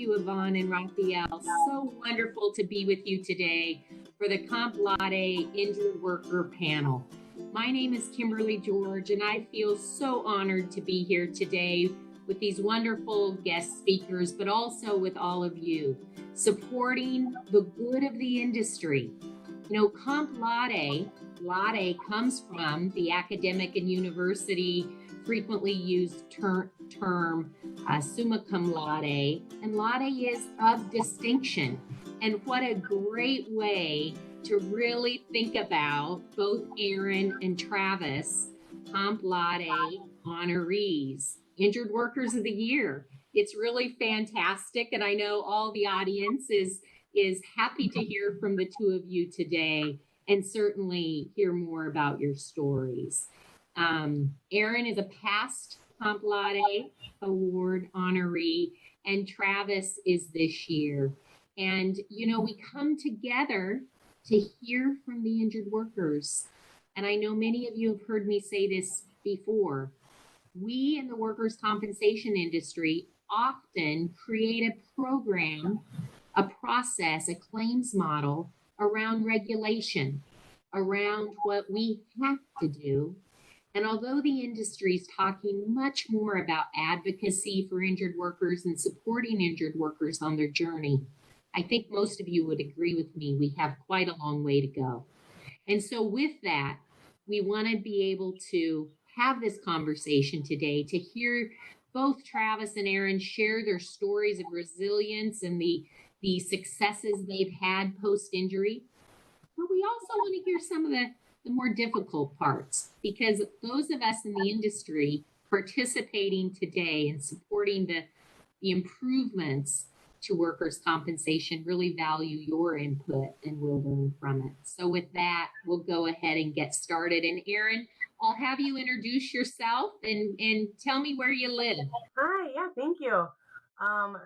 you, Yvonne and Raphael. So wonderful to be with you today for the Comp Laude Injured Worker panel. My name is Kimberly George, and I feel so honored to be here today with these wonderful guest speakers, but also with all of you, supporting the good of the industry. You know, Comp Laude comes from the academic and university frequently used term summa cum laude, and laude is of distinction. And what a great way to really think about both Erin and Travis, Comp Laude honorees, Injured Workers of the Year. It's really fantastic, and I know all the audience is happy to hear from the two of you today and certainly hear more about your stories. Erin is a past Comp Laude Award honoree, and Travis is this year. And, you know, we come together to hear from the injured workers. And I know many of you have heard me say this before. We in the workers' compensation industry often create a program, a process, a claims model around regulation, around what we have to do. And although the industry is talking much more about advocacy for injured workers and supporting injured workers on their journey, I think most of you would agree with me, we have quite a long way to go. And so with that, we want to be able to have this conversation today to hear both Travis and Erin share their stories of resilience and the successes they've had post-injury. But we also want to hear some of the more difficult parts, because those of us in the industry participating today and supporting the improvements to workers' compensation really value your input and will learn from it. So with that, we'll go ahead and get started. And Erin, I'll have you introduce yourself and tell me where you live. Hi, yeah, thank you.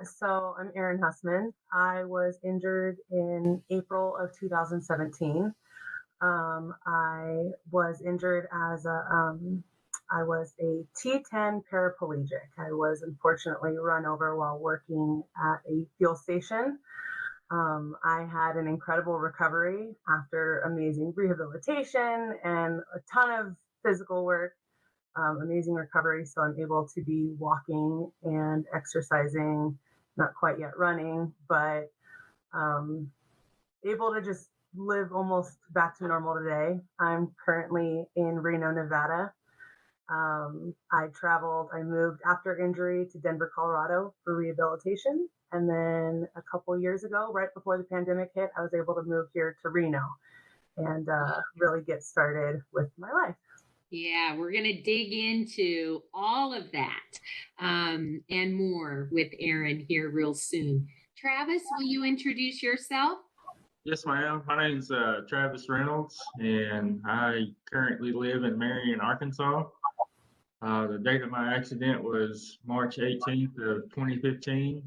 So I'm Erin Hussman. I was injured in April of 2017. I was injured as I was a T10 paraplegic. I was unfortunately run over while working at a fuel station. I had an incredible recovery after amazing rehabilitation and a ton of physical work, amazing recovery. So I'm able to be walking and exercising, not quite yet running, but able to just live almost back to normal today. I'm currently in Reno, Nevada. I moved after injury to Denver, Colorado for rehabilitation. And then a couple years ago, right before the pandemic hit, I was able to move here to Reno and really get started with my life. Yeah, we're going to dig into all of that and more with Erin here real soon. Travis, will you introduce yourself? Yes, ma'am. My name's Travis Reynolds, and I currently live in Marion, Arkansas. The date of my accident was March 18th of 2015.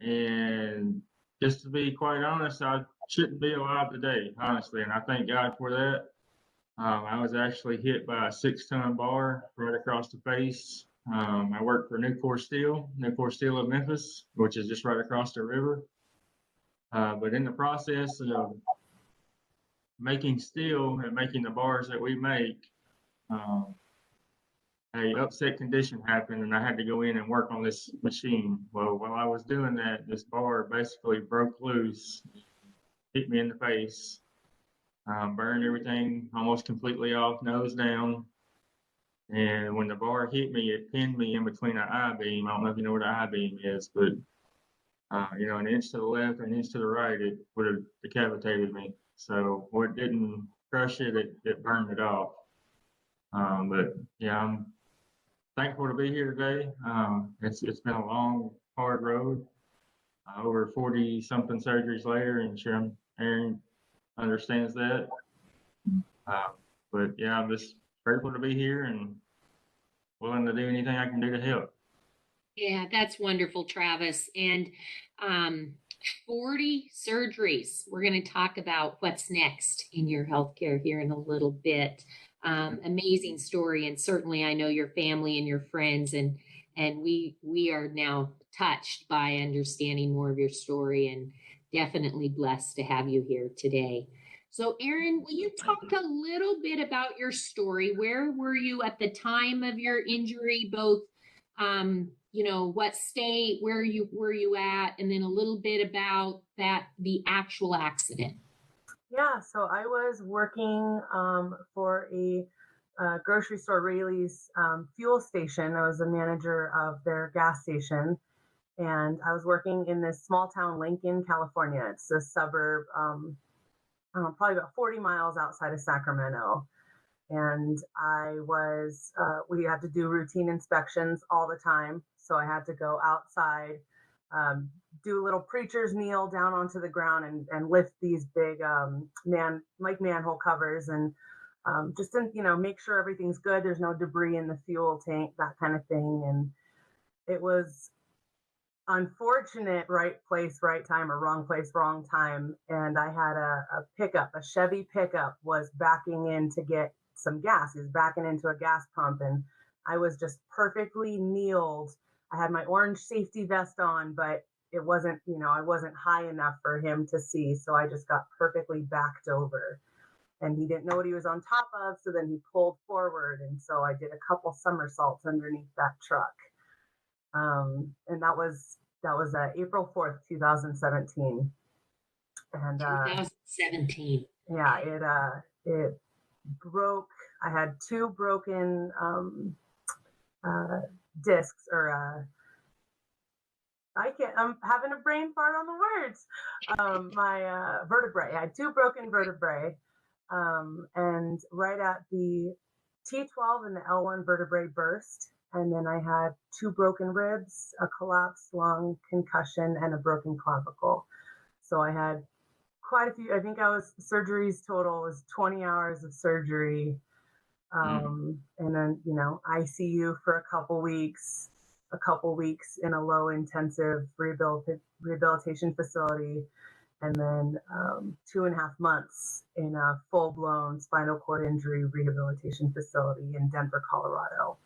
And just to be quite honest, I shouldn't be alive today, honestly, and I thank God for that. I was actually hit by a 6-ton bar right across the face. I work for Nucor Steel of Memphis, which is just right across the river. But in the process of making steel and making the bars that we make, a upset condition happened and I had to go in and work on this machine. Well, while I was doing that, this bar basically broke loose, hit me in the face, burned everything almost completely off, nose down. And when the bar hit me, it pinned me in between an I-beam. I don't know if you know what an I-beam is, but an inch to the left or an inch to the right, it would have decapitated me. So what didn't crush it, it burned it off. But yeah, I'm thankful to be here today. It's been a long, hard road. Over 40 something surgeries later, and sure Erin understands that. But yeah, I'm just grateful to be here and willing to do anything I can do to help. Yeah, that's wonderful, Travis. And 40 surgeries. We're going to talk about what's next in your healthcare here in a little bit. Amazing story, and certainly I know your family and your friends, and we are now touched by understanding more of your story, and definitely blessed to have you here today. So, Erin, will you talk a little bit about your story? Where were you at the time of your injury, both what state, where you were you at, and then a little bit about the actual accident. Yeah, so I was working for a grocery store, Rayleigh's fuel station. I was a manager of their gas station, and I was working in this small town, Lincoln, California. It's a suburb, probably about 40 miles outside of Sacramento. And we had to do routine inspections all the time. So I had to go outside, do a little preacher's kneel down onto the ground and lift these big manhole covers and just to, make sure everything's good. There's no debris in the fuel tank, that kind of thing. And it was unfortunate, right place, right time, or wrong place, wrong time. And I had a Chevy pickup was backing in to get some gas. He was backing into a gas pump, and I was just perfectly kneeled. I had my orange safety vest on, but it wasn't, I wasn't high enough for him to see. So I just got perfectly backed over, and he didn't know what he was on top of. So then he pulled forward. And so I did a couple somersaults underneath that truck. And that was April 4th, 2017. And 2017. Yeah, it broke. I had two broken discs, or I'm having a brain fart on the words. My vertebrae. I had two broken vertebrae, and right at the T12 and the L1 vertebrae burst. And then I had two broken ribs, a collapsed lung, concussion, and a broken clavicle. So I had quite a few. I think surgeries total was 20 hours of surgery. And then, ICU for a couple weeks in a low intensive rehabilitation facility. And then 2.5 months in a full blown spinal cord injury rehabilitation facility in Denver, Colorado.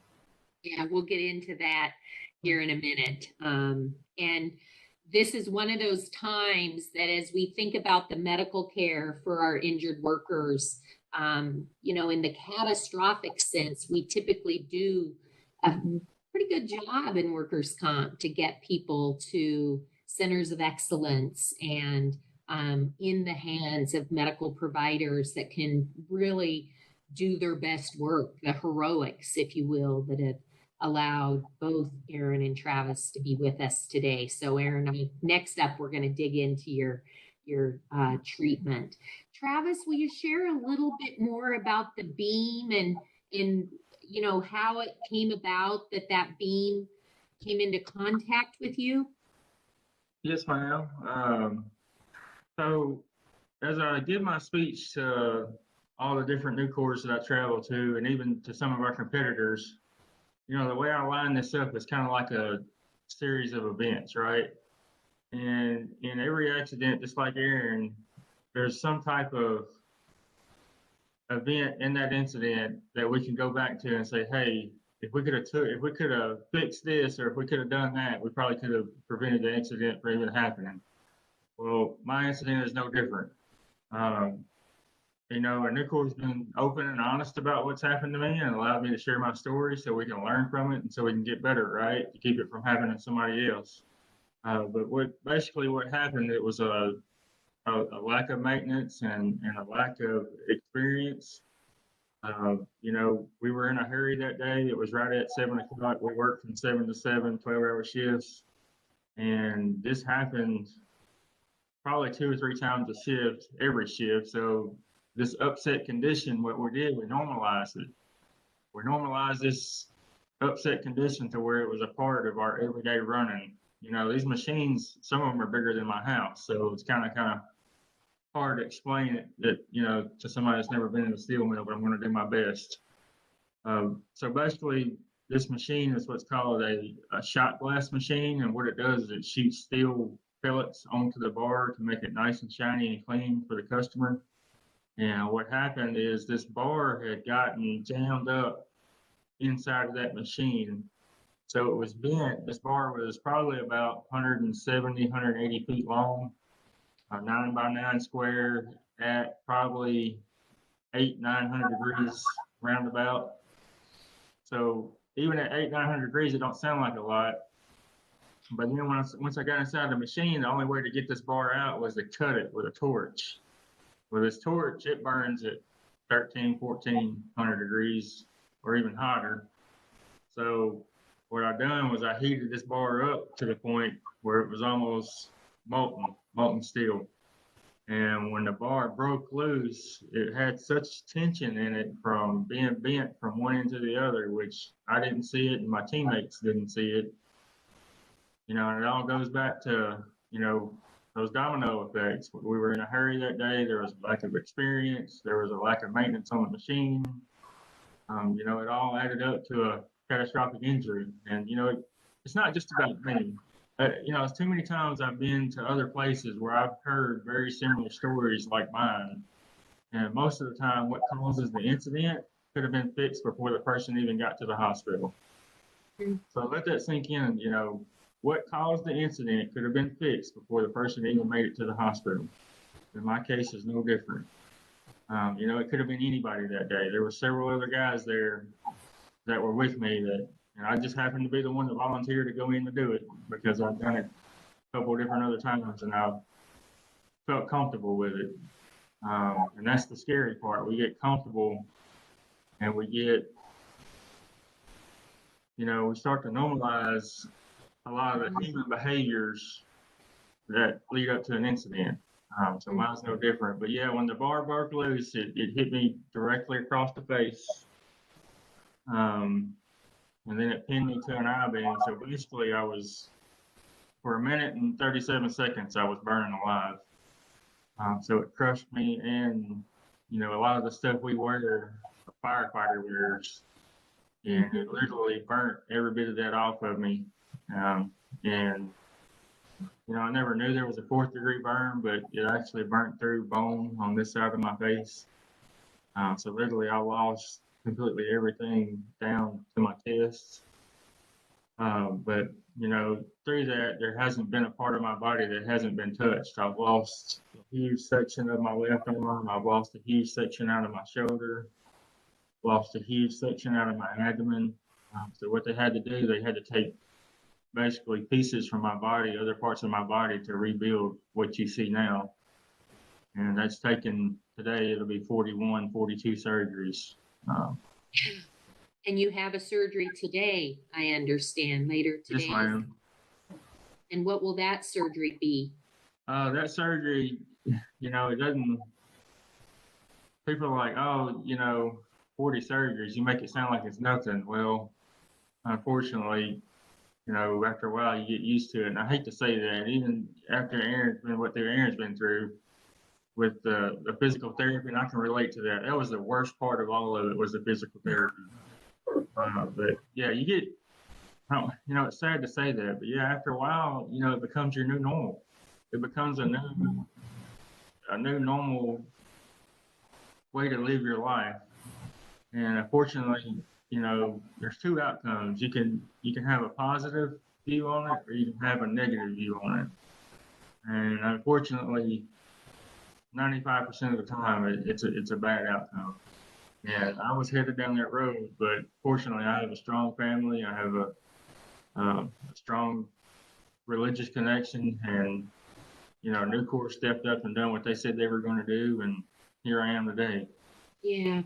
Yeah, we'll get into that here in a minute. And this is one of those times that as we think about the medical care for our injured workers, in the catastrophic sense, we typically do a pretty good job in workers' comp to get people to centers of excellence and in the hands of medical providers that can really do their best work, the heroics, if you will, that have allowed both Erin and Travis to be with us today. So Erin, next up, we're going to dig into your treatment. Travis, will you share a little bit more about the beam and how it came about that beam came into contact with you? Yes, ma'am. So as I did my speech to all the different new corps that I travel to, and even to some of our competitors, the way I line this up is kind of like a series of events, right? And in every accident, just like Erin, there's some type of event in that incident that we can go back to and say, hey, if we could have fixed this, or if we could have done that, we probably could have prevented the incident from even happening. Well, my incident is no different. Our new corps has been open and honest about what's happened to me and allowed me to share my story so we can learn from it and so we can get better, right? To keep it from happening to somebody else. But what happened, it was a lack of maintenance and a lack of experience. We were in a hurry that day. It was right at 7 o'clock. We worked from 7 to 7, 12-hour shifts. And this happened probably 2 or 3 times a shift, every shift. So this upset condition, what we did, we normalized it. We normalized this upset condition to where it was a part of our everyday running. These machines, some of them are bigger than my house. So it's kind of hard to explain it that, to somebody that's never been in a steel mill, but I'm going to do my best. So basically, this machine is what's called a shot blast machine. And what it does is it shoots steel pellets onto the bar to make it nice and shiny and clean for the customer. And what happened is this bar had gotten jammed up inside of that machine. So it was bent. This bar was probably about 170, 180 feet long, 9 by 9 square at probably 900 degrees roundabout. So even at 900 degrees, it don't sound like a lot. But then once I got inside the machine, the only way to get this bar out was to cut it with a torch. With this torch, it burns at 13, 1400 degrees or even hotter. So what I done was I heated this bar up to the point where it was almost molten steel. And when the bar broke loose, it had such tension in it from being bent from one end to the other, which I didn't see it and my teammates didn't see it. And it all goes back to, those domino effects. We were in a hurry that day. There was a lack of experience. There was a lack of maintenance on the machine. It all added up to a catastrophic injury. And, it's not just about me. It's too many times I've been to other places where I've heard very similar stories like mine. And most of the time, what causes the incident could have been fixed before the person even got to the hospital. So let that sink in, what caused the incident could have been fixed before the person even made it to the hospital. In my case, is no different. It could have been anybody that day. There were several other guys there that were with me and I just happened to be the one that volunteered to go in to do it because I've done it a couple of different other times and I felt comfortable with it. And that's the scary part. We get comfortable and we start to normalize a lot of the human behaviors that lead up to an incident. So mine's no different. But yeah, when the bar broke loose, it hit me directly across the face. And then it pinned me to an I-beam. So basically for a minute and 37 seconds, I was burning alive. So it crushed me and, a lot of the stuff we wear, a firefighter wears, and it literally burnt every bit of that off of me. I never knew there was a 4th-degree burn, but it actually burnt through bone on this side of my face. So literally I lost completely everything down to my chest. But, through that, there hasn't been a part of my body that hasn't been touched. I've lost a huge section of my left arm. I've lost a huge section out of my shoulder, lost a huge section out of my abdomen. So what they had to do, they had to take basically pieces from my body, other parts of my body to rebuild what you see now. And that's taken today, it'll be 41, 42 surgeries. And you have a surgery today, I understand, later today. Yes, ma'am. And what will that surgery be? That surgery, it doesn't, people are like, 40 surgeries, you make it sound like it's nothing. Well, unfortunately, after a while you get used to it. And I hate to say that, even after Erin's been through with the physical therapy, and I can relate to that. That was the worst part of all of it, was the physical therapy. But yeah, you get, it's sad to say that, but yeah, after a while, it becomes your new normal. It becomes a new normal way to live your life. And unfortunately, there's two outcomes. You can have a positive view on it, or you can have a negative view on it. And unfortunately, 95% of the time, it's a bad outcome. And I was headed down that road, but fortunately, I have a strong family. I have a strong religious connection, and Nucor stepped up and done what they said they were going to do, and here I am today. Yeah,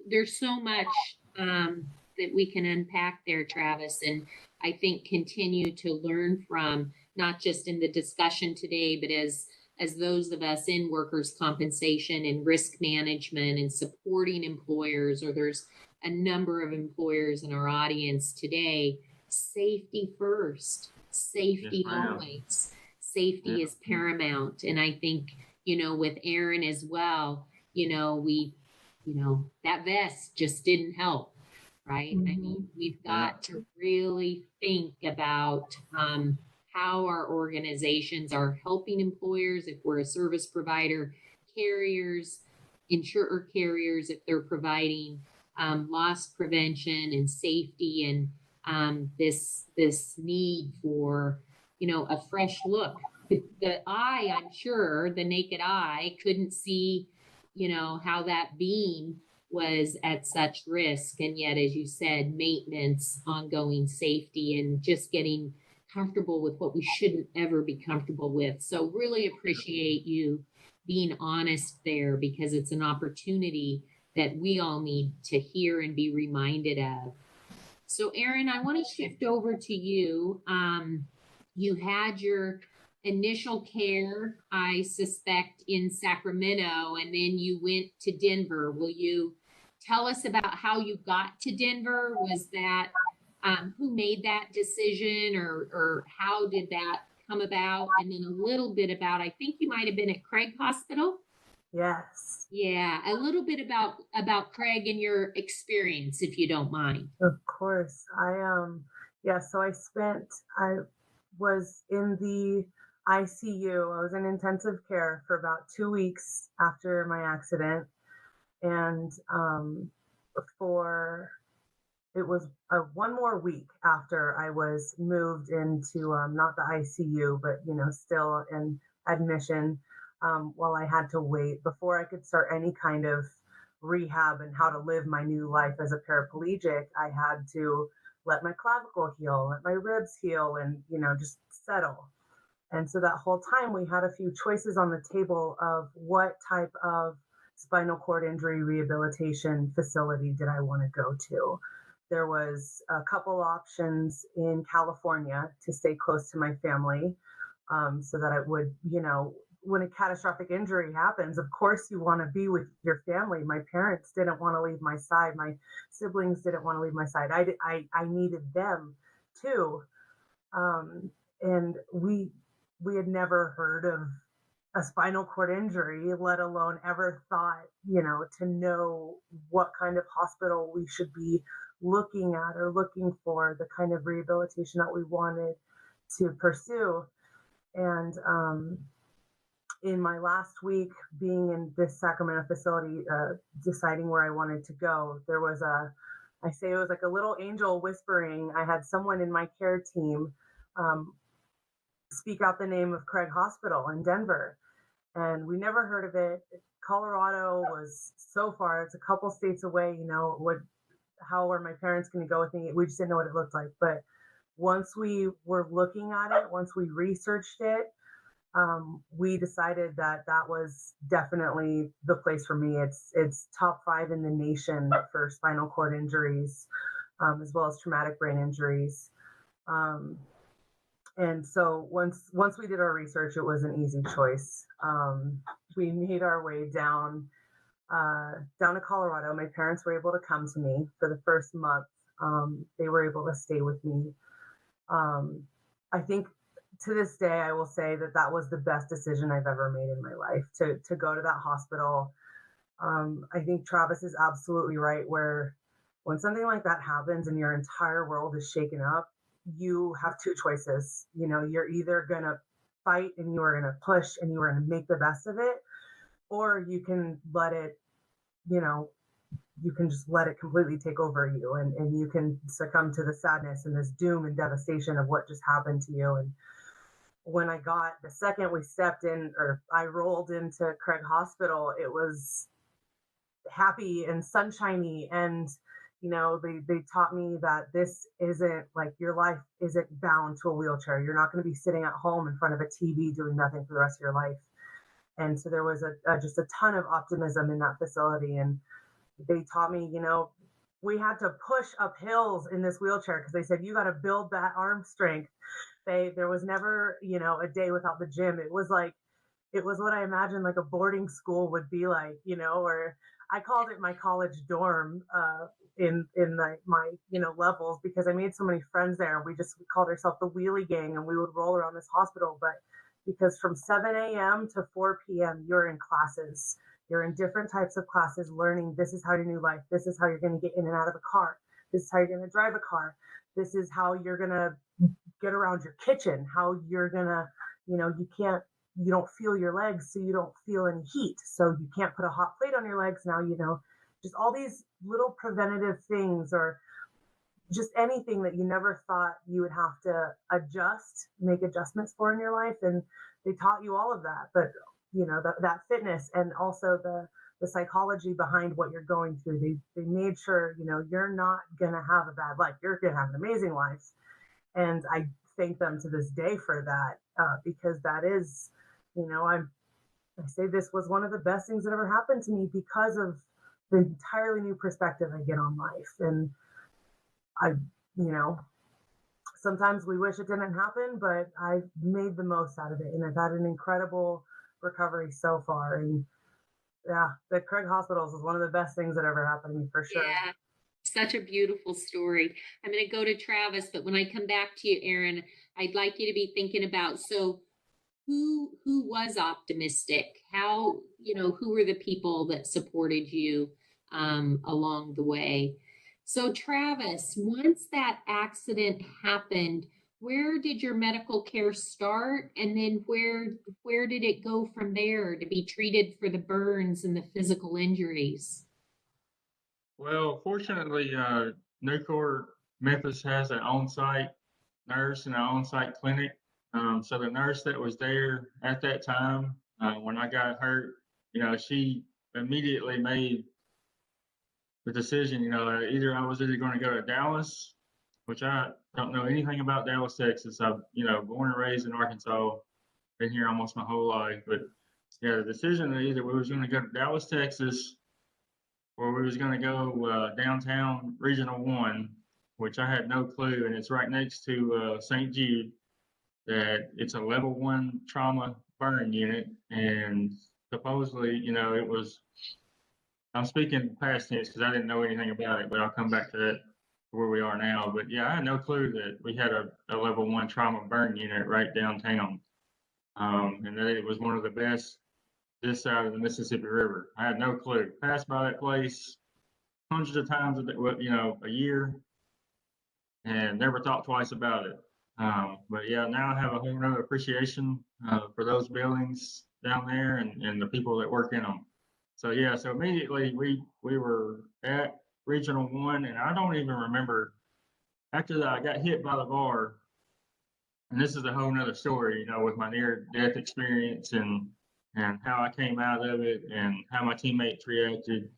there's so much that we can unpack there, Travis, and I think continue to learn from, not just in the discussion today, but as those of us in workers' compensation and risk management and supporting employers, or there's a number of employers in our audience today. Safety first, safety always. Safety is paramount. And I think, with Erin as well, that vest just didn't help, right? I mean, we've got to really think about how our organizations are helping employers, if we're a service provider, carriers, insurer carriers, if they're providing loss prevention and safety. And, this need for, a fresh look. The eye, I'm sure, the naked eye couldn't see, how that beam was at such risk. And yet, as you said, maintenance, ongoing safety, and just getting comfortable with what we shouldn't ever be comfortable with. So really appreciate you being honest there, because it's an opportunity that we all need to hear and be reminded of. So Erin, I want to shift over to you. You had your initial care, I suspect, in Sacramento, and then you went to Denver. Will you tell us about how you got to Denver? Was that who made that decision, or how did that come about? And then a little bit about, I think you might have been at Craig Hospital. Yes. Yeah, a little bit about Craig and your experience, if you don't mind. Of course. So I was in the ICU. I was in intensive care for about 2 weeks after my accident. And it was one more week after I was moved into not the ICU, but still in admission, while I had to wait before I could start any kind of rehab and how to live my new life as a paraplegic. I had to let my clavicle heal, let my ribs heal, and just settle. And so that whole time we had a few choices on the table of what type of spinal cord injury rehabilitation facility did I want to go to. There was a couple options in California to stay close to my family, so that I would, when a catastrophic injury happens, of course you want to be with your family. My parents didn't want to leave my side. My siblings didn't want to leave my side. I needed them too. And we had never heard of a spinal cord injury, let alone ever thought, to know what kind of hospital we should be looking at or looking for, the kind of rehabilitation that we wanted to pursue. And in my last week being in this Sacramento facility, deciding where I wanted to go, there was I say it was like a little angel whispering. I had someone in my care team speak out the name of Craig Hospital in Denver. And we never heard of it. Colorado was so far, it's a couple states away, how are my parents going to go with me? We just didn't know what it looked like. But once we were looking at it, once we researched it, we decided that was definitely the place for me. It's top 5 in the nation for spinal cord injuries, as well as traumatic brain injuries. And so once we did our research, it was an easy choice. We made our way down to Colorado. My parents were able to come to me for the first month. They were able to stay with me. I think to this day, I will say that was the best decision I've ever made in my life, to go to that hospital. I think Travis is absolutely right, where when something like that happens and your entire world is shaken up, you have 2 choices. You're either going to fight and you are going to push and you are going to make the best of it, or you can let it, you can just let it completely take over you, and you can succumb to the sadness and this doom and devastation of what just happened to you. And when the second we stepped in, or I rolled into Craig Hospital, it was happy and sunshiny. And, they taught me that this isn't like, your life isn't bound to a wheelchair. You're not going to be sitting at home in front of a TV doing nothing for the rest of your life. And so there was just a ton of optimism in that facility. And they taught me, we had to push up hills in this wheelchair, because they said, you got to build that arm strength. There was never, a day without the gym. It was what I imagined like a boarding school would be like, or I called it my college dorm in my levels, because I made so many friends there. We called ourselves the Wheelie Gang, and we would roll around this hospital. But because from 7 a.m. to 4 p.m. you're in classes. You're in different types of classes, learning this is how your new life, this is how you're going to get in and out of a car, this is how you're going to drive a car, this is how you're going to get around your kitchen, how you're going to, you don't feel your legs, so you don't feel any heat, so you can't put a hot plate on your legs now, just all these little preventative things, or just anything that you never thought you would have to make adjustments for in your life. And they taught you all of that. But, that fitness and also the psychology behind what you're going through, they made sure, you're not going to have a bad life. You're going to have an amazing life. And I thank them to this day for that, because that is, I say this was one of the best things that ever happened to me because of the entirely new perspective I get on life. And I, sometimes we wish it didn't happen, but I've made the most out of it. And I've had an incredible recovery so far. And yeah, the Craig Hospitals is one of the best things that ever happened to me for sure. Yeah, such a beautiful story. I'm going to go to Travis, but when I come back to you, Erin, I'd like you to be thinking about, so who was optimistic? How, who were the people that supported you along the way? So Travis, once that accident happened, where did your medical care start, and then where did it go from there to be treated for the burns and the physical injuries? Well, fortunately, Nucor Memphis has an on-site nurse and an on-site clinic. So the nurse that was there at that time, when I got hurt, she immediately made the decision. Either I was going to go to Dallas, which I don't know anything about Dallas, Texas. I've, born and raised in Arkansas, been here almost my whole life. But yeah, the decision that either we was going to go to Dallas, Texas, or we was going to go downtown Regional 1, which I had no clue, and it's right next to St. Jude, that it's a level 1 trauma burn unit, and supposedly, it was, I'm speaking past tense because I didn't know anything about it, but I'll come back to that where we are now. But yeah, I had no clue that we had a level 1 trauma burn unit right downtown, and that it was one of the best this side of the Mississippi River. I had no clue. Passed by that place hundreds of times a year, and never thought twice about it. But yeah, now I have a whole nother appreciation for those buildings down there and the people that work in them. So yeah, so immediately we were at Regional 1, and I don't even remember after that I got hit by the bar, and this is a whole nother story, with my near death experience and how I came out of it and how my teammates reacted.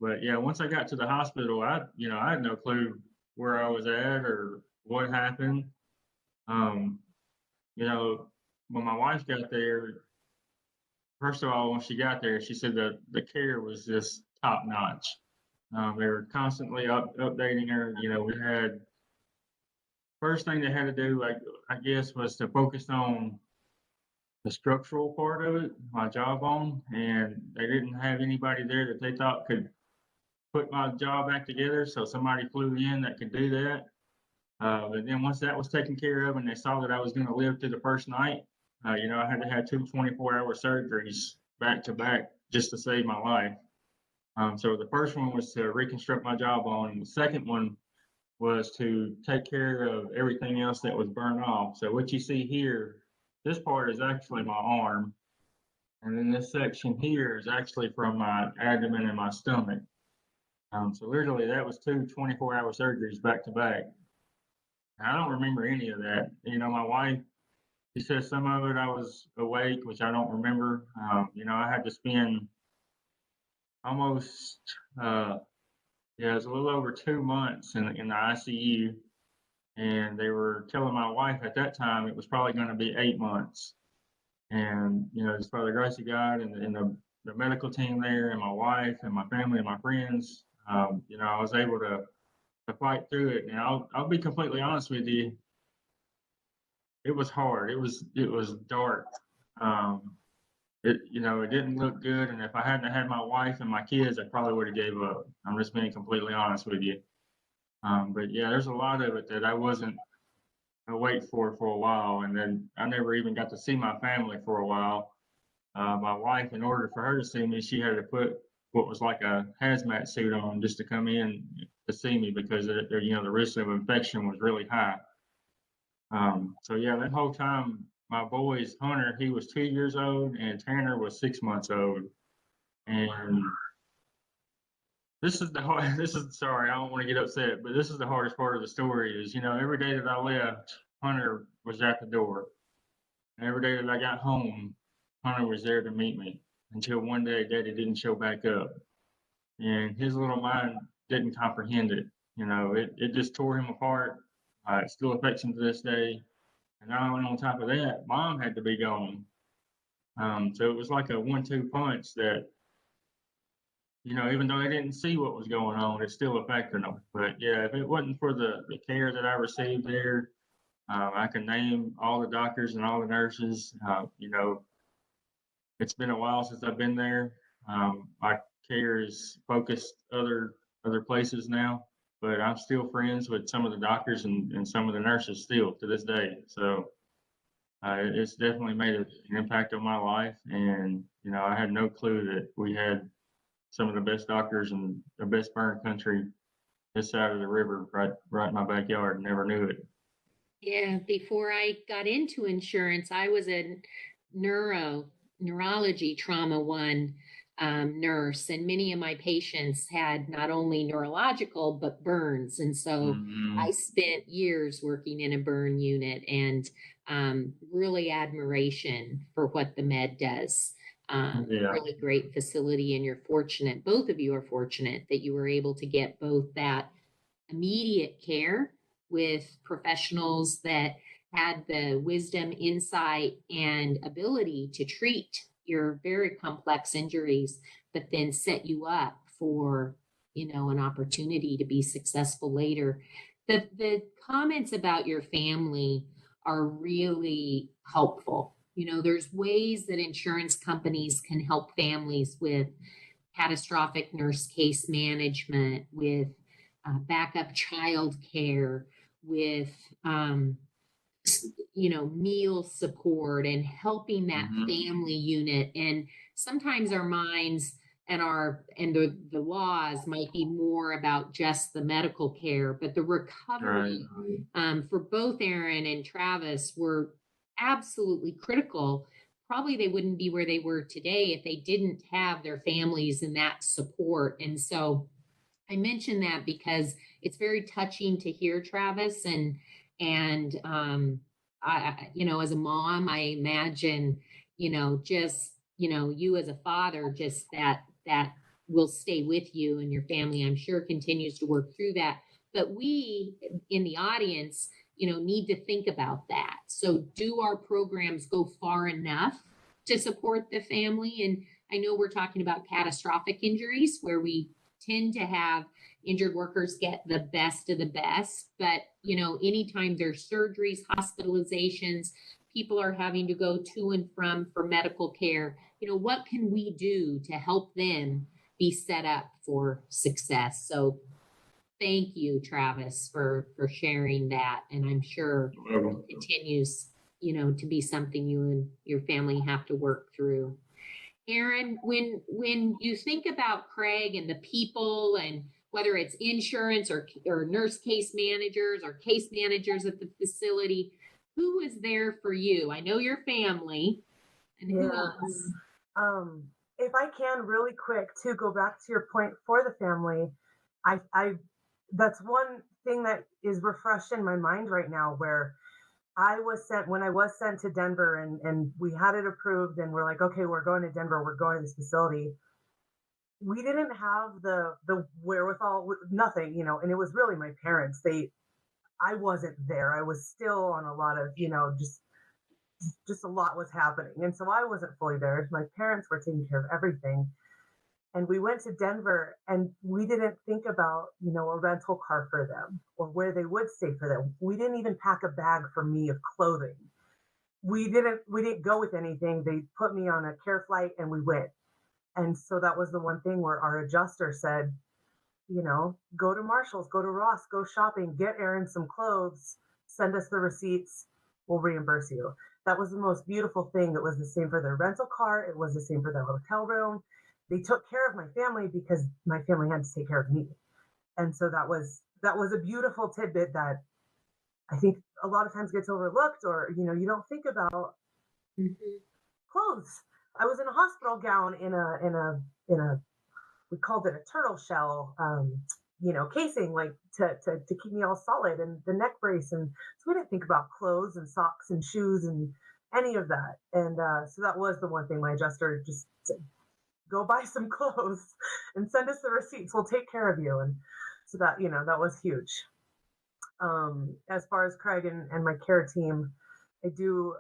But yeah, once I got to the hospital, I had no clue where I was at or what happened. Um, when my wife got there, first of all, when she got there, she said that the care was just top notch. They were constantly updating her. We had first thing they had to do, I guess, was to focus on the structural part of it, my jawbone, and they didn't have anybody there that they thought could put my jaw back together. So somebody flew in that could do that. But then once that was taken care of and they saw that I was going to live through the first night, I had to have 2 24-hour surgeries back to back just to save my life. So the first one was to reconstruct my jawbone, and the second one was to take care of everything else that was burned off. So what you see here, this part is actually my arm, and then this section here is actually from my abdomen and my stomach. So literally that was 2 24-hour surgeries back to back. And I don't remember any of that. My wife, she said some of it I was awake, which I don't remember. I had to spend almost, it was a little over 2 months in the ICU. And they were telling my wife at that time it was probably going to be 8 months. And, just by the grace of God and the medical team there and my wife and my family and my friends, I was able to fight through it. And I'll be completely honest with you, it was hard. It was dark. It didn't look good. And if I hadn't had my wife and my kids, I probably would have gave up. I'm just being completely honest with you. But yeah, there's a lot of it that I wasn't awake for a while, and then I never even got to see my family for a while. My wife, in order for her to see me, she had to put what was like a hazmat suit on just to come in to see me because the risk of infection was really high. So yeah, that whole time, my boys, Hunter, he was 2 years old, and Tanner was 6 months old, and this is the hard, this is, sorry, I don't want to get upset, but this is the hardest part of the story is, every day that I left, Hunter was at the door. And every day that I got home, Hunter was there to meet me until one day Daddy didn't show back up. And his little mind didn't comprehend it. It just tore him apart. It still affects him to this day. And not only on top of that, Mom had to be gone. So it was like a 1-2 punch that, even though they didn't see what was going on, it still affected them. But yeah, if it wasn't for the care that I received there, I can name all the doctors and all the nurses. It's been a while since I've been there. My care is focused other places now, but I'm still friends with some of the doctors and some of the nurses still to this day. So it's definitely made an impact on my life. And I had no clue that we had some of the best doctors and the best burn country this side of the river, right in my backyard. Never knew it. Yeah, before I got into insurance, I was a neurology trauma one nurse, and many of my patients had not only neurological but burns, and so I spent years working in a burn unit, and really admiration for what the med does. Yeah. Really great facility, and you're fortunate. Both of you are fortunate that you were able to get both that immediate care with professionals that had the wisdom, insight, and ability to treat your very complex injuries, but then set you up for, an opportunity to be successful later. The comments about your family are really helpful. There's ways that insurance companies can help families with catastrophic nurse case management, with backup child care, with meal support, and helping that family unit. And sometimes our minds and the laws might be more about just the medical care, but the recovery for both Erin and Travis were absolutely critical. Probably they wouldn't be where they were today if they didn't have their families and that support. And so I mention that because it's very touching to hear, Travis, and as a mom, I imagine, just you as a father, just that will stay with you, and your family, I'm sure, continues to work through that. But we in the audience, need to think about that. So do our programs go far enough to support the family? And I know we're talking about catastrophic injuries where we tend to have injured workers get the best of the best, but anytime there's surgeries, hospitalizations, people are having to go to and from for medical care, what can we do to help them be set up for success? So thank you, Travis, for sharing that, and I'm sure it continues to be something you and your family have to work through. Erin, when you think about Craig and the people, and whether it's insurance or nurse case managers or case managers at the facility, who is there for you? I know your family, and who else? If I can really quick to go back to your point for the family, I that's one thing that is refreshed in my mind right now, where when I was sent to Denver, and we had it approved, and we're like, okay, we're going to Denver, we're going to this facility. We didn't have the wherewithal, nothing, and it was really my parents. I wasn't there. I was still on a lot of, just a lot was happening. And so I wasn't fully there. My parents were taking care of everything. And we went to Denver, and we didn't think about, a rental car for them or where they would stay for them. We didn't even pack a bag for me of clothing. We didn't go with anything. They put me on a care flight, and we went. And so that was the one thing where our adjuster said, go to Marshall's, go to Ross, go shopping, get Erin some clothes, send us the receipts, we'll reimburse you. That was the most beautiful thing. It was the same for their rental car. It was the same for their hotel room. They took care of my family because my family had to take care of me. And so that was a beautiful tidbit that I think a lot of times gets overlooked, or, you don't think about clothes. I was in a hospital gown in a we called it a turtle shell, casing, like to keep me all solid, and the neck brace. And so we didn't think about clothes and socks and shoes and any of that. And so that was the one thing my adjuster just said, go buy some clothes and send us the receipts. We'll take care of you. And so that, that was huge. As far as Craig and my care team, I do,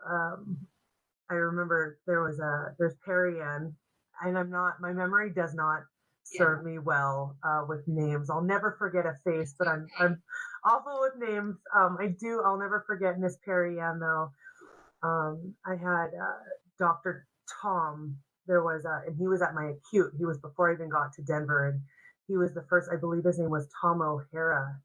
I remember there's Perry Ann, and my memory does not serve me well with names. I'll never forget a face, but I'm awful with names. I'll never forget Miss Perry Ann though. I had Dr. Tom. And he was at my acute. He was before I even got to Denver, and he was the first. I believe his name was Tom O'Hara,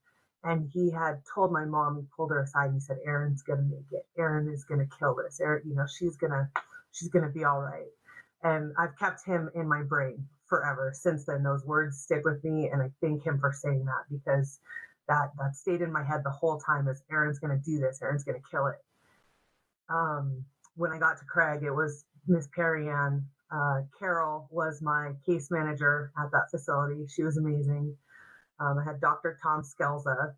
and he had told my mom. He pulled her aside and he said, "Erin's gonna make it. Erin is gonna kill this. Erin, she's gonna be all right." And I've kept him in my brain forever since then. Those words stick with me, and I thank him for saying that, because that stayed in my head the whole time as Erin's gonna do this. Erin's gonna kill it. When I got to Craig, it was Miss Perry Ann. Carol was my case manager at that facility. She was amazing. I had Dr. Tom Skelza.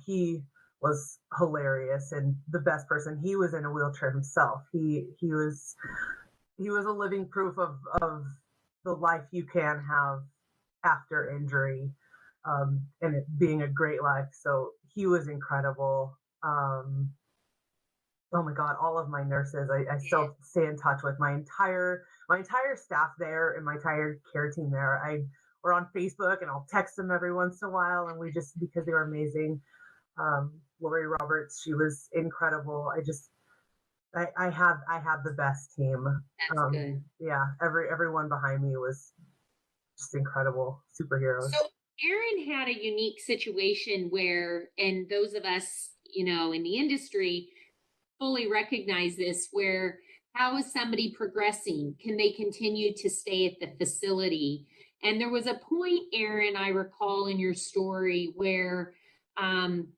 He was hilarious and the best person. He was in a wheelchair himself. He was a living proof of the life you can have after injury, and it being a great life. So he was incredible. Oh my God, all of my nurses, I still stay in touch with my entire staff there and my entire care team there. We're on Facebook, and I'll text them every once in a while, and because they were amazing. Lori Roberts, she was incredible. I have the best team. That's good. Yeah, everyone behind me was just incredible superheroes. So Erin had a unique situation where, and those of us, in the industry fully recognize this, where how is somebody progressing? Can they continue to stay at the facility? And there was a point, Erin, I recall in your story where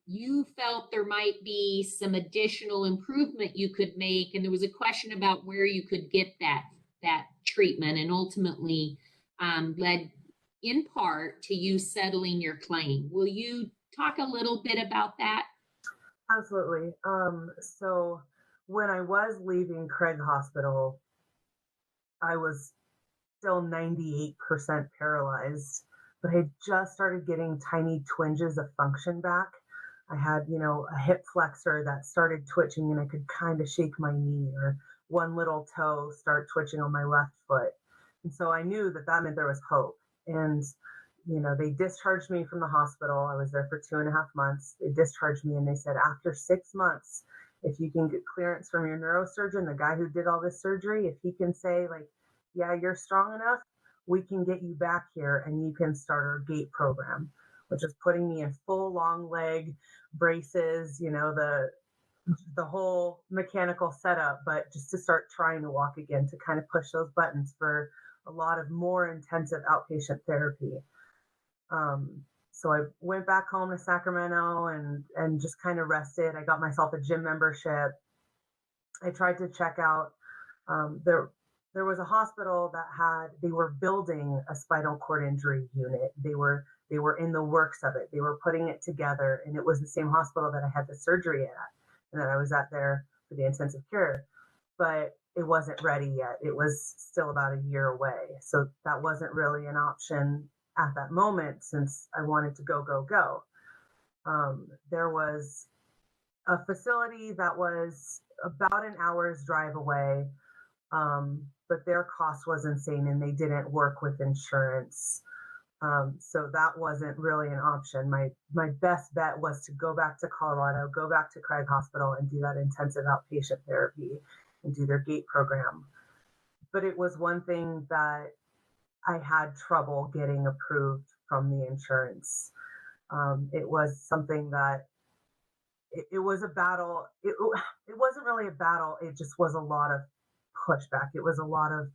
you felt there might be some additional improvement you could make, and there was a question about where you could get that treatment, and ultimately led in part to you settling your claim. Will you talk a little bit about that? Absolutely. So when I was leaving Craig Hospital, I was still 98% paralyzed, but I had just started getting tiny twinges of function back. I had, a hip flexor that started twitching, and I could kind of shake my knee, or one little toe start twitching on my left foot. And so I knew that meant there was hope. And they discharged me from the hospital. I was there for 2.5 months. They discharged me, and they said, after 6 months, if you can get clearance from your neurosurgeon, the guy who did all this surgery, if he can say, like, yeah, you're strong enough, we can get you back here and you can start our gait program, which is putting me in full long leg braces, the whole mechanical setup, but just to start trying to walk again, to kind of push those buttons for a lot of more intensive outpatient therapy. So I went back home to Sacramento and just kind of rested. I got myself a gym membership. I tried to check out, there was a hospital they were building a spinal cord injury unit. They were in the works of it. They were putting it together, and it was the same hospital that I had the surgery at, and that I was at there for the intensive care, but it wasn't ready yet. It was still about a year away. So that wasn't really an option at that moment, since I wanted to go. There was a facility that was about an hour's drive away, but their cost was insane, and they didn't work with insurance. So that wasn't really an option. My best bet was to go back to Colorado, go back to Craig Hospital, and do that intensive outpatient therapy and do their gait program. But it was one thing that I had trouble getting approved from the insurance. It was something that it was a battle. It wasn't really a battle. It just was a lot of pushback. It was a lot of,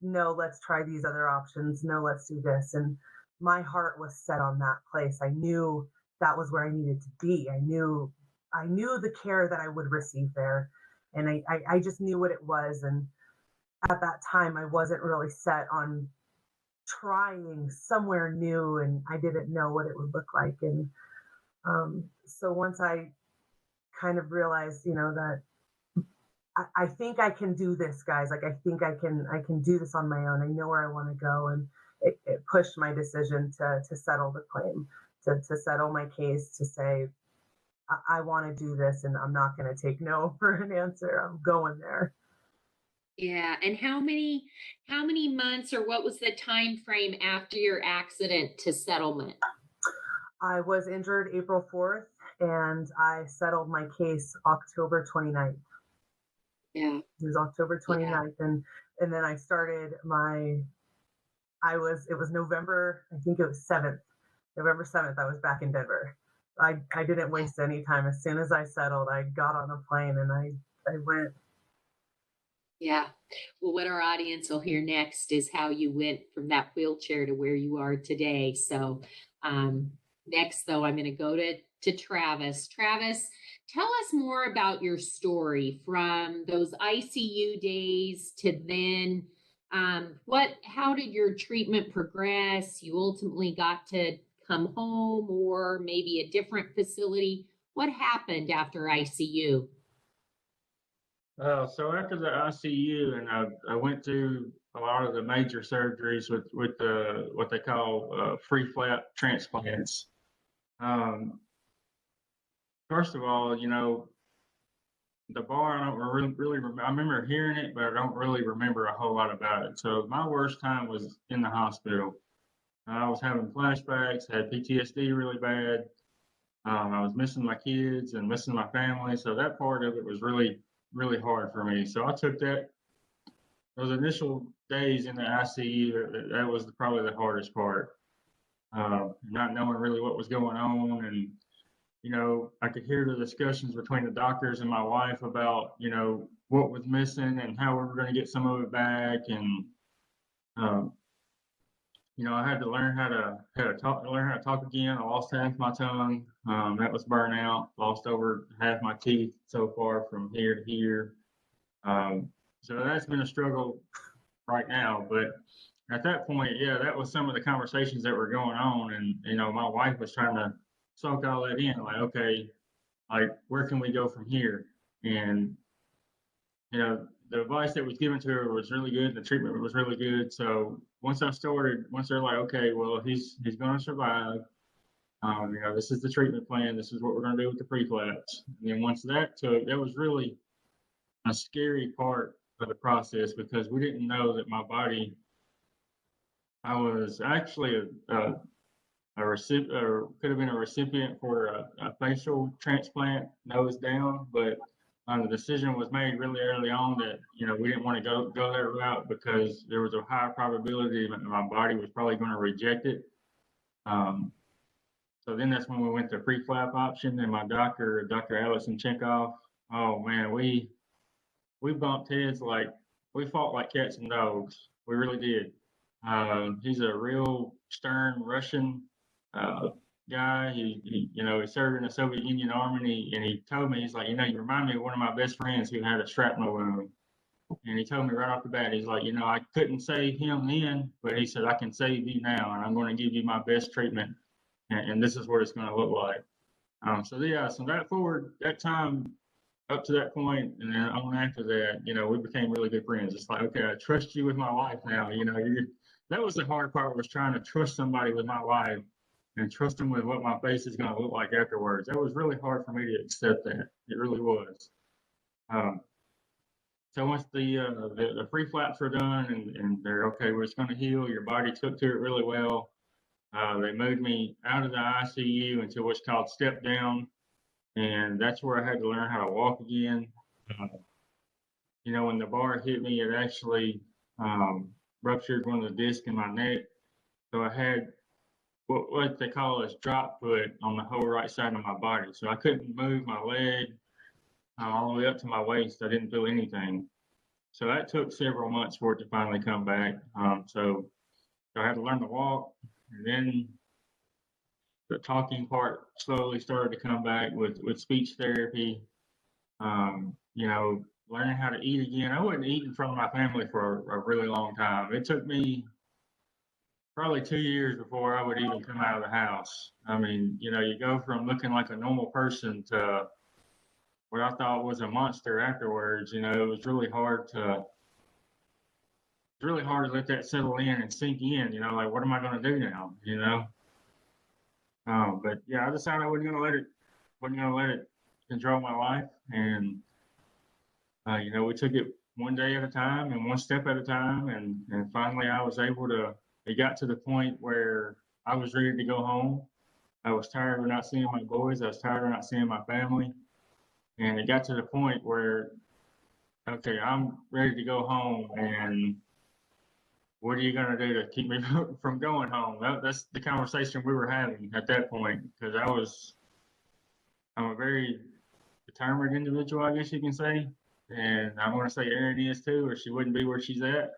no, let's try these other options. No, let's do this. And my heart was set on that place. I knew that was where I needed to be. I knew the care that I would receive there. And I just knew what it was. And at that time, I wasn't really set on trying somewhere new, and I didn't know what it would look like. And so once I kind of realized, that I think I can do this, guys. Like, I think I can do this on my own. I know where I want to go. And it pushed my decision to settle the claim, to settle my case, to say, I want to do this and I'm not going to take no for an answer. I'm going there. Yeah. And how many months, or what was the time frame after your accident to settlement? I was injured April 4th and I settled my case October 29th. Yeah. It was October Yeah. 29th. And then I started it was November, I think it was 7th. November 7th, I was back in Denver. I didn't waste any time. As soon as I settled, I got on a plane and I went. Yeah. Well, what our audience will hear next is how you went from that wheelchair to where you are today. So, um, next, though, I'm going to go to Travis. Travis, tell us more about your story from those ICU days to then. How did your treatment progress? You ultimately got to come home or maybe a different facility. What happened after ICU? So after the ICU, and I went through a lot of the major surgeries with what they call free flap transplants. Um, First of all, the bar, I don't really remember. I remember hearing it, but I don't really remember a whole lot about it. So my worst time was in the hospital. I was having flashbacks, had PTSD really bad. I was missing my kids and missing my family. So that part of it was really, really hard for me. So I took those initial days in the ICU. That was probably the hardest part. Not knowing really what was going on, and I could hear the discussions between the doctors and my wife about what was missing and how we were going to get some of it back, and um, I had to learn how to talk again. I lost half my tongue. That was burnout. Lost over half my teeth so far from here to here. Um, so that's been a struggle right now. But at that point, yeah, that was some of the conversations that were going on, and my wife was trying to soak all that in. Like, okay, like where can we go from here? And the advice that was given to her was really good. The treatment was really good. So once they're like, okay, well, he's going to survive. This is the treatment plan. This is what we're going to do with the pre-collapse. And then once that was really a scary part of the process because we didn't know that my body. I was actually a recipient, or could have been a recipient for a facial transplant, nose down, but the decision was made really early on that we didn't want to go that route because there was a high probability that my body was probably going to reject it. Um, so then that's when we went to pre-flap option, and my doctor, Dr. Allison Chenkoff, oh man, we bumped heads like we fought like cats and dogs. We really did. He's a real stern Russian uh, guy. He served in the Soviet Union Army, and he told me, he's like, you remind me of one of my best friends who had a shrapnel wound. And he told me right off the bat, he's like, I couldn't save him then, but he said, I can save you now, and I'm going to give you my best treatment, and this is what it's going to look like. So that time up to that point, and then on after that, we became really good friends. It's like, okay, I trust you with my life now. That was the hard part, was trying to trust somebody with my life and trust them with what my face is going to look like afterwards. That was really hard for me to accept that. It really was. Um, so once the free flaps were done and they're okay, well, it's going to heal. Your body took to it really well. They moved me out of the ICU into what's called step down, and that's where I had to learn how to walk again. Uh, when the bar hit me, it actually ruptured one of the discs in my neck. So I had what they call a drop foot on the whole right side of my body. So I couldn't move my leg all the way up to my waist. I didn't feel anything. So that took several months for it to finally come back. So I had to learn to walk, and then the talking part slowly started to come back with speech therapy. Learning how to eat again. I wasn't eating from my family for a really long time. It took me probably 2 years before I would even come out of the house. I mean, you know, you go from looking like a normal person to what I thought was a monster afterwards. You know, it was really hard to let that settle in and sink in. You know, like what am I going to do now? You know, but yeah, I decided I wasn't going to let it control my life, and you know, we took it one day at a time and one step at a time, and finally I was able to. It got to the point where I was ready to go home. I was tired of not seeing my boys. I was tired of not seeing my family, and it got to the point where, okay, I'm ready to go home, and what are you going to do to keep me from going home? That's the conversation we were having at that point, because I'm a very determined individual, I guess you can say. And I want to say Erin is too, or she wouldn't be where she's at.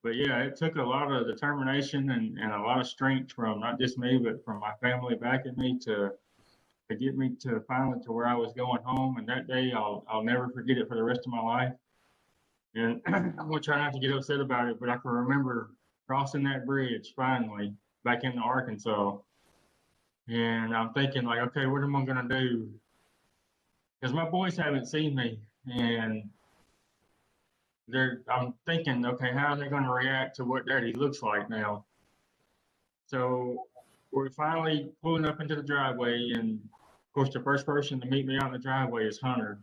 But yeah, it took a lot of determination and a lot of strength from not just me, but from my family backing me to get me to finally to where I was going home. And that day, I'll never forget it for the rest of my life. And I'm gonna try not to get upset about it, but I can remember crossing that bridge finally back into Arkansas. And I'm thinking like, okay, what am I gonna do? Because my boys haven't seen me, and I'm thinking, okay, how are they going to react to what Daddy looks like now? So we're finally pulling up into the driveway, and of course, the first person to meet me on the driveway is Hunter,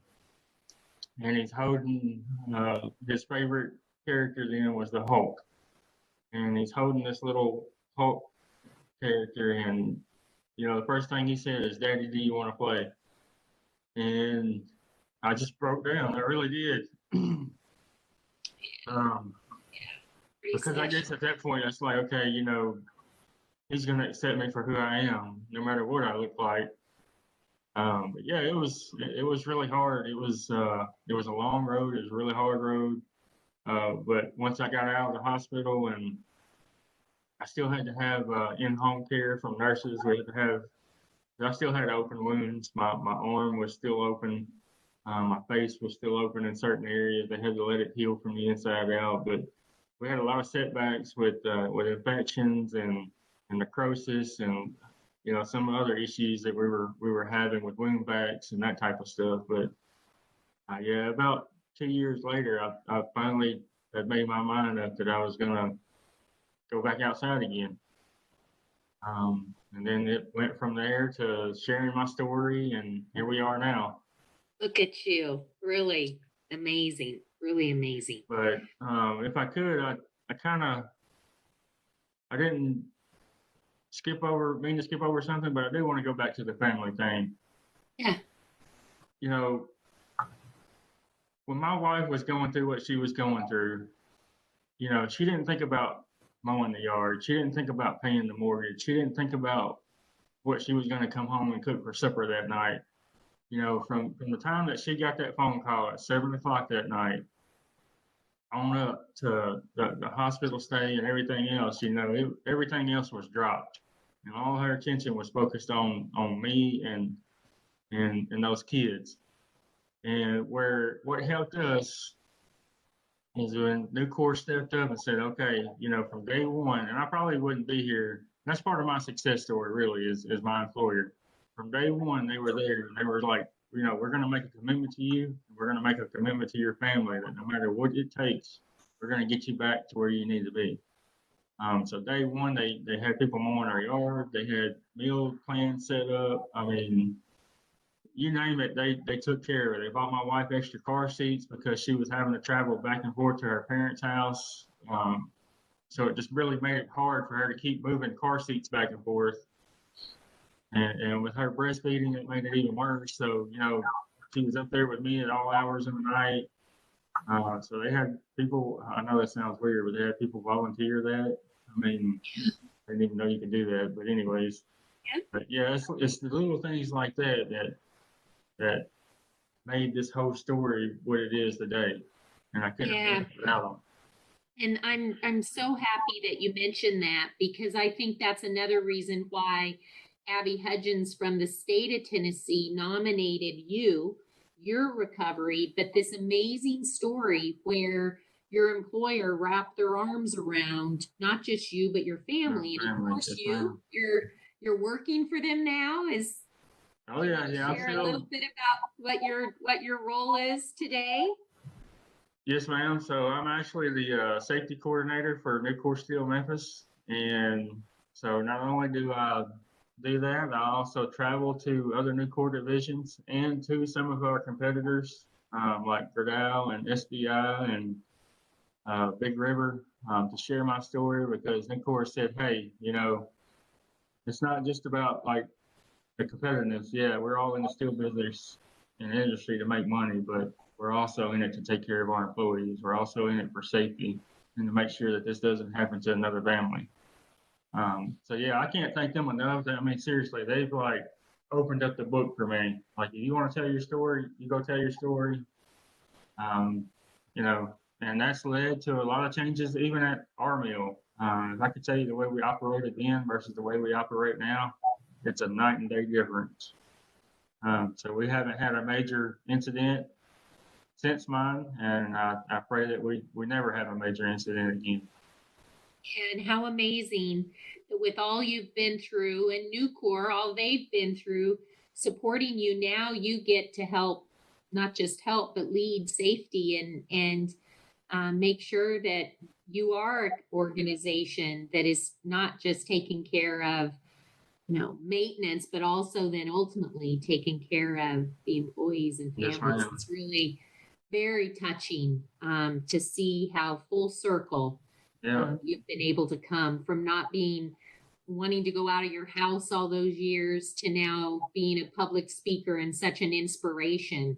and he's holding his favorite character then was the Hulk, and he's holding this little Hulk character, and you know, the first thing he said is, "Daddy, do you want to play?" And I just broke down. I really did. Um, because I guess at that point, it's like, okay, you know, he's going to accept me for who I am, no matter what I look like. But yeah, it was really hard. It was a long road. It was a really hard road. But once I got out of the hospital, and I still had to have in-home care from nurses. I still had open wounds. My arm was still open. My face was still open in certain areas. They had to let it heal from the inside out. But we had a lot of setbacks with infections and necrosis, and you know, some other issues that we were having with wound vacs and that type of stuff. But yeah, about 2 years later, I finally had made my mind up that I was gonna go back outside again. And then it went from there to sharing my story, and here we are now. Look at you. Really amazing. Really amazing. But if I could, I didn't mean to skip over something, but I do want to go back to the family thing. Yeah. You know, when my wife was going through what she was going through, you know, she didn't think about mowing the yard. She didn't think about paying the mortgage. She didn't think about what she was going to come home and cook for supper that night. You know, from the time that she got that phone call at 7 o'clock that night on up to the hospital stay and everything else, you know, everything else was dropped, and all her attention was focused on me and those kids. And what helped us is when Nucor stepped up and said, okay, you know, from day one, and I probably wouldn't be here. That's part of my success story, really, is my employer. From day one, they were there, and they were like, you know, we're going to make a commitment to you. And we're going to make a commitment to your family that no matter what it takes, we're going to get you back to where you need to be. So day one, they had people mowing our yard. They had meal plans set up. I mean, you name it, they took care of it. They bought my wife extra car seats because she was having to travel back and forth to her parents' house. So it just really made it hard for her to keep moving car seats back and forth. And with her breastfeeding, it made it even worse. So, you know, she was up there with me at all hours of the night. So they had people, I know that sounds weird, but they had people volunteer that. I mean, I didn't even know you could do that. But anyways, but yeah, it's the little things like that made this whole story what it is today. And I couldn't have done it without them. And I'm so happy that you mentioned that, because I think that's another reason why Abby Hudgens from the state of Tennessee nominated your recovery, but this amazing story where your employer wrap their arms around not just you but your My family, and of family, course yes, ma'am. you're working for them now. Is Oh Do you yeah, want to yeah. I share a feel little bit about what your role is today? yes, ma'am. So I'm actually the safety coordinator for Nucor Steel Memphis, and so not only do I do that, I also travel to other Nucor divisions and to some of our competitors like Gerdau and SBI and Big River to share my story because Nucor said, hey, it's not just about like the competitiveness. Yeah, we're all in the steel business and industry to make money, but we're also in it to take care of our employees. We're also in it for safety and to make sure that this doesn't happen to another family. So yeah, I can't thank them enough. I mean, seriously, they've like opened up the book for me. Like, if you want to tell your story, you go tell your story. Um, you know, and that's led to a lot of changes even at our mill. If I could tell you the way we operated then versus the way we operate now, it's a night and day difference. So we haven't had a major incident since mine, and I pray that we never have a major incident again. And how amazing that with all you've been through and Nucor, all they've been through, supporting you now, you get to help, not just help, but lead safety and make sure that you are an organization that is not just taking care of maintenance, but also then ultimately taking care of the employees and Yes, families. ma'am. It's really very touching to see how full circle Yeah, you've been able to come from not wanting to go out of your house all those years to now being a public speaker and such an inspiration,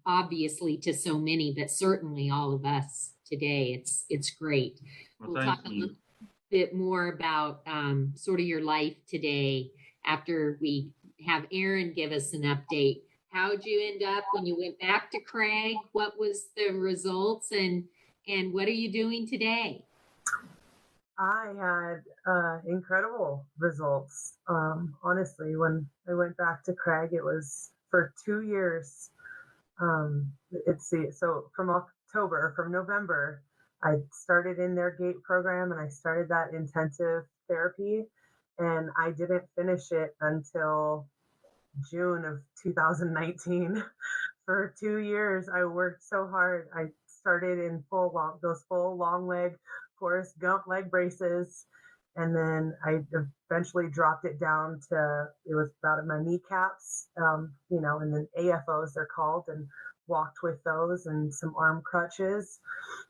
obviously to so many, but certainly all of us today. It's great. well, We'll thank talk a you. little bit more about sort of your life today after we have Erin give us an update. How'd you end up when you went back to Craig? What was the results, and what are you doing today? I had incredible results. Honestly, when I went back to Craig, it was for 2 years. So from November, I started in their GATE program and I started that intensive therapy, and I didn't finish it until June of 2019. For 2 years, I worked so hard. I started in those full long leg Forrest Gump leg braces, and then I eventually dropped it down to it was about at my kneecaps, and then AFOs they're called, and walked with those and some arm crutches,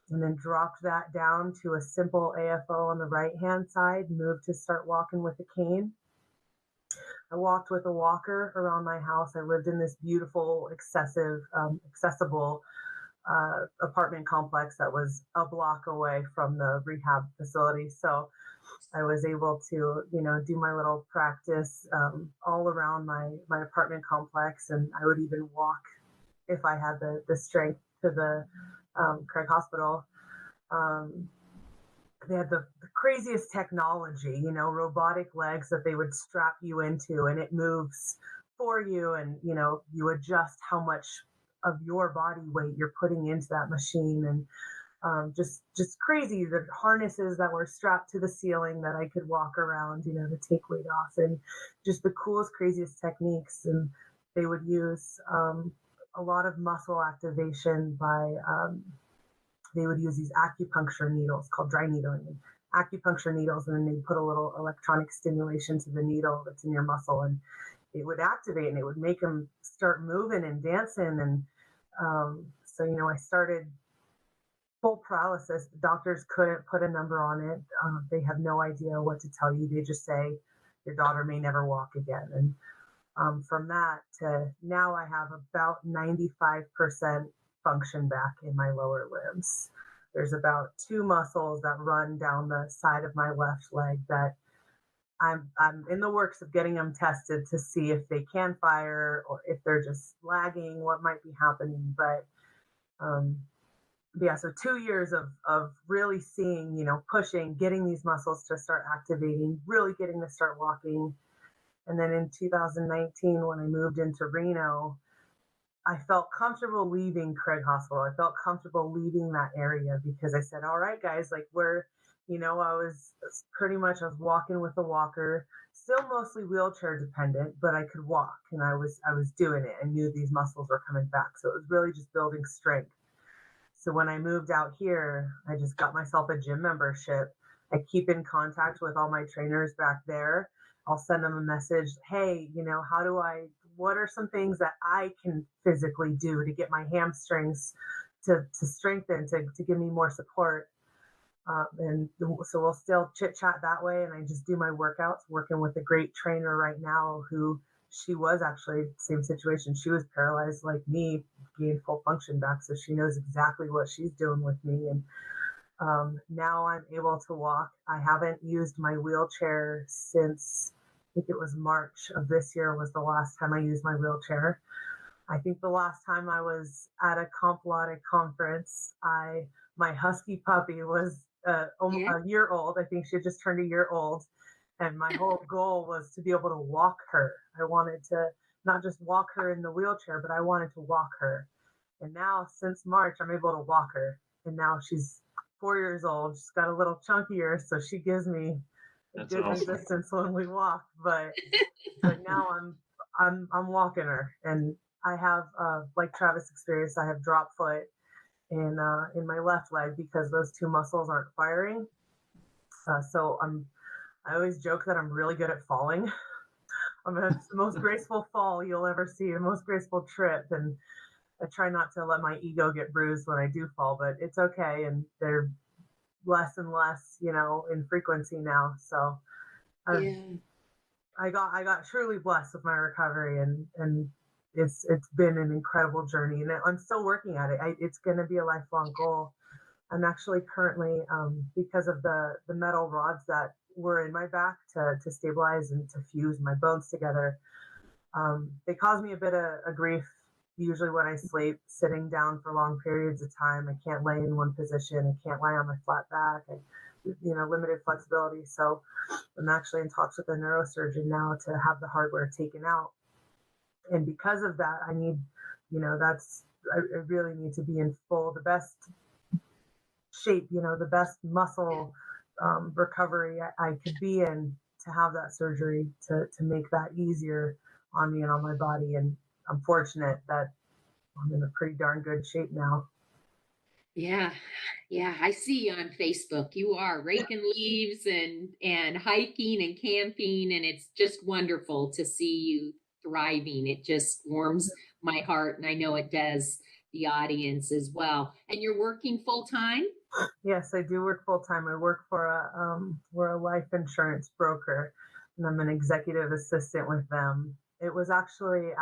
and then dropped that down to a simple AFO on the right hand side. Moved to start walking with a cane. I walked with a walker around my house. I lived in this beautiful, accessible apartment complex that was a block away from the rehab facility. So I was able to, do my little practice all around my apartment complex. And I would even walk if I had the strength to the Craig Hospital. They had the craziest technology, robotic legs that they would strap you into, and it moves for you, and you adjust how much of your body weight you're putting into that machine, and just crazy. The harnesses that were strapped to the ceiling that I could walk around, to take weight off, and just the coolest, craziest techniques. And they would use a lot of muscle activation by they would use these acupuncture needles called dry needling, acupuncture needles, and then they put a little electronic stimulation to the needle that's in your muscle, and it would activate, and it would make them start moving and dancing. And so I started full paralysis. The doctors couldn't put a number on it. They have no idea what to tell you. They just say your daughter may never walk again. And from that to now, I have about 95% function back in my lower limbs. There's about 2 muscles that run down the side of my left leg that I'm in the works of getting them tested to see if they can fire or if they're just lagging, what might be happening. But yeah, so 2 years of really seeing, pushing, getting these muscles to start activating, really getting to start walking. And then in 2019, when I moved into Reno, I felt comfortable leaving Craig Hospital. I felt comfortable leaving that area because I said, all right, guys, like I was pretty much, I was walking with a walker, still mostly wheelchair dependent, but I could walk and I was doing it. I knew these muscles were coming back. So it was really just building strength. So when I moved out here, I just got myself a gym membership. I keep in contact with all my trainers back there. I'll send them a message. Hey, what are some things that I can physically do to get my hamstrings to strengthen, to give me more support? So we'll still chit chat that way. And I just do my workouts, working with a great trainer right now who she was actually same situation. She was paralyzed like me, gained full function back. So she knows exactly what she's doing with me. And now I'm able to walk. I haven't used my wheelchair since I think it was March of this year was the last time I used my wheelchair. I think the last time I was at a Comp Laude conference, my husky puppy was Yeah. a year old. I think she had just turned a year old. And my whole goal was to be able to walk her. I wanted to not just walk her in the wheelchair, but I wanted to walk her. And now since March, I'm able to walk her. And now she's 4 years old. She's got a little chunkier, so she gives me a That's good awesome. resistance when we walk. But now I'm walking her, and I have like Travis experienced. I have drop foot in my left leg because those two muscles aren't firing. I always joke that I'm really good at falling. It's the most graceful fall you'll ever see, the most graceful trip, and I try not to let my ego get bruised when I do fall, but it's okay, and they're less and less, in frequency now. So I've Yeah. I got truly blessed with my recovery, and it's been an incredible journey, and I'm still working at it. It's going to be a lifelong goal. I'm actually currently, because of the metal rods that were in my back to stabilize and to fuse my bones together, they cause me a bit of grief. Usually when I sleep, sitting down for long periods of time, I can't lay in one position. I can't lie on my flat back. Limited flexibility. So I'm actually in talks with a neurosurgeon now to have the hardware taken out. And because of that, I need, I really need to be in the best shape, the best muscle recovery I could be in to have that surgery to make that easier on me and on my body. And I'm fortunate that I'm in a pretty darn good shape now. Yeah. Yeah. I see you on Facebook. You are raking leaves and hiking and camping, and it's just wonderful to see you thriving. It just warms my heart, and I know it does the audience as well. And you're working full time? Yes, I do work full time. I work for we're a life insurance broker, and I'm an executive assistant with them. It was actually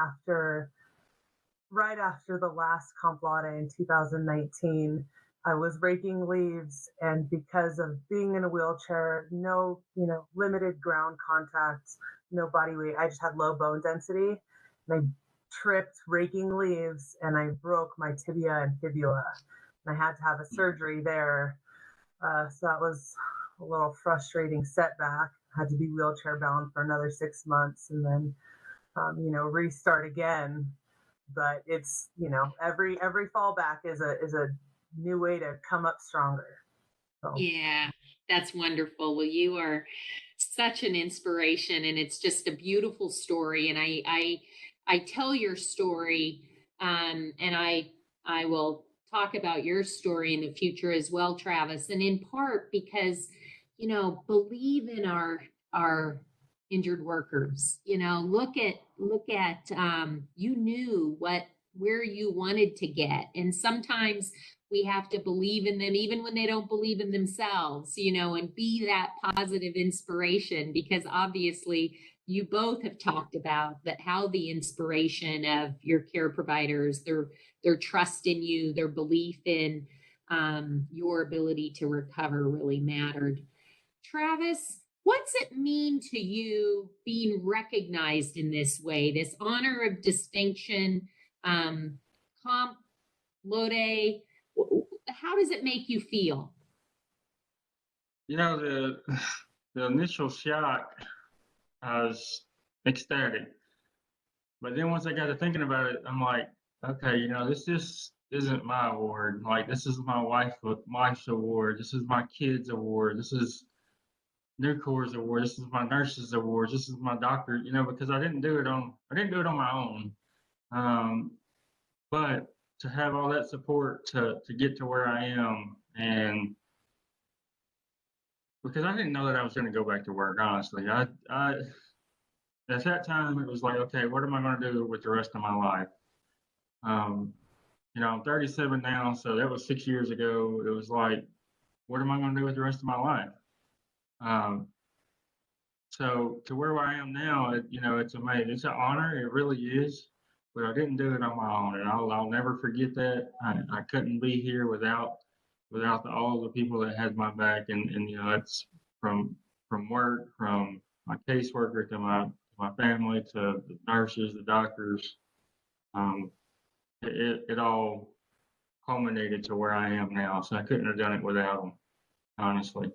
right after the last Comp Laude in 2019. I was raking leaves, and because of being in a wheelchair, no, limited ground contact, no body weight, I just had low bone density, and I tripped raking leaves, and I broke my tibia and fibula, and I had to have a surgery there. So that was a little frustrating setback. I had to be wheelchair bound for another 6 months, and then restart again. But it's every fallback is a new way to come up stronger. So Yeah, that's wonderful. Well, you are such an inspiration, and it's just a beautiful story. And I tell your story, and I will talk about your story in the future as well, Travis. And in part because, believe in our injured workers. Look at you knew where you wanted to get, and sometimes we have to believe in them even when they don't believe in themselves, and be that positive inspiration, because obviously you both have talked about that, how the inspiration of your care providers, their trust in you, their belief in your ability to recover really mattered. Travis, what's it mean to you being recognized in this way, this honor of distinction, comp Laude? How does it make you feel? The the initial shock, I was ecstatic, but then once I got to thinking about it, I'm like, okay, this just isn't my award. Like, this is my wife's award. This is my kids' award. This is New Corps award. This is my nurses' award. This is my doctor. Because I didn't do it on my own. Um, but to have all that support to get to where I am, and because I didn't know that I was going to go back to work. Honestly, I at that time it was like, okay, what am I going to do with the rest of my life? Um, I'm 37 now, so that was 6 years ago. It was like, what am I going to do with the rest of my life? Um, so to where I am now, it's amazing. It's an honor. It really is. But I didn't do it on my own, and I'll never forget that. I couldn't be here without all the people that had my back, and it's from work, from my caseworker to my family to the nurses, the doctors. Um, it all culminated to where I am now. So I couldn't have done it without them, honestly.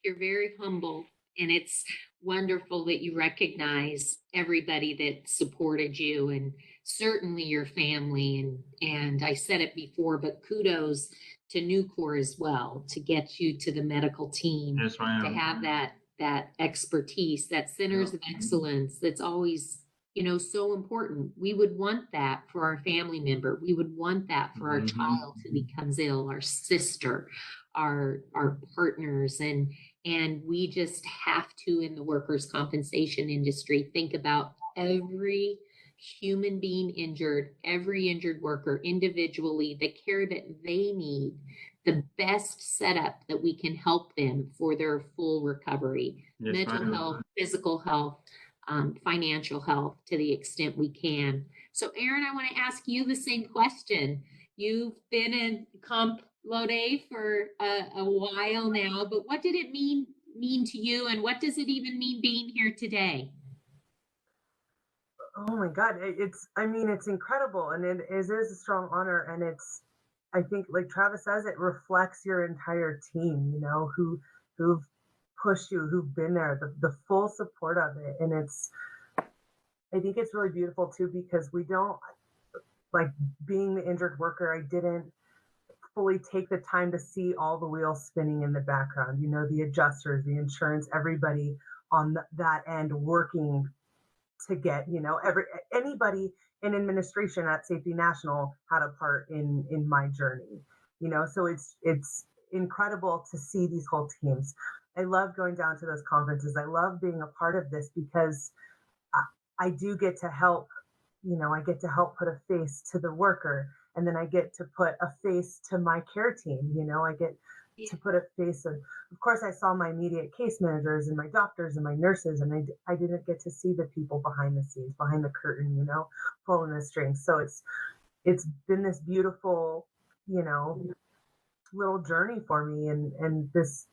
You're very humble, and it's wonderful that you recognize everybody that supported you, and certainly your family. And I said it before, but kudos to Nucor as well to get you to the medical team, Yes, to ma'am. have that expertise, that centers of excellence that's always so important. We would want that for our family member. We would want that for our child who becomes ill, our sister, our partners, and we just have to, in the workers' compensation industry, think about every human being injured, every injured worker individually, the care that they need, the best setup that we can help them for their full recovery, Yes, mental ma'am. health, physical health, financial health to the extent we can. So, Erin, I want to ask you the same question. You've been in Comp Laude for a while now, but what did it mean to you, and what does it even mean being here today? Oh my God, I mean, it's incredible, and it is a strong honor, and I think, like Travis says, it reflects your entire team, who've pushed you, who've been there, the full support of it, and I think it's really beautiful too because we don't like being the injured worker. I didn't fully take the time to see all the wheels spinning in the background, the adjusters, the insurance, everybody on that end working to get, anybody in administration at Safety National had a part in my journey, so it's incredible to see these whole teams. I love going down to those conferences. I love being a part of this because I, I do get to help, I get to help put a face to the worker, and then I get to put a face to my care team. I get to put a face of course, I saw my immediate case managers and my doctors and my nurses, and I didn't get to see the people behind the scenes, behind the curtain, pulling the strings. So it's been this beautiful, you know, little journey for me, and this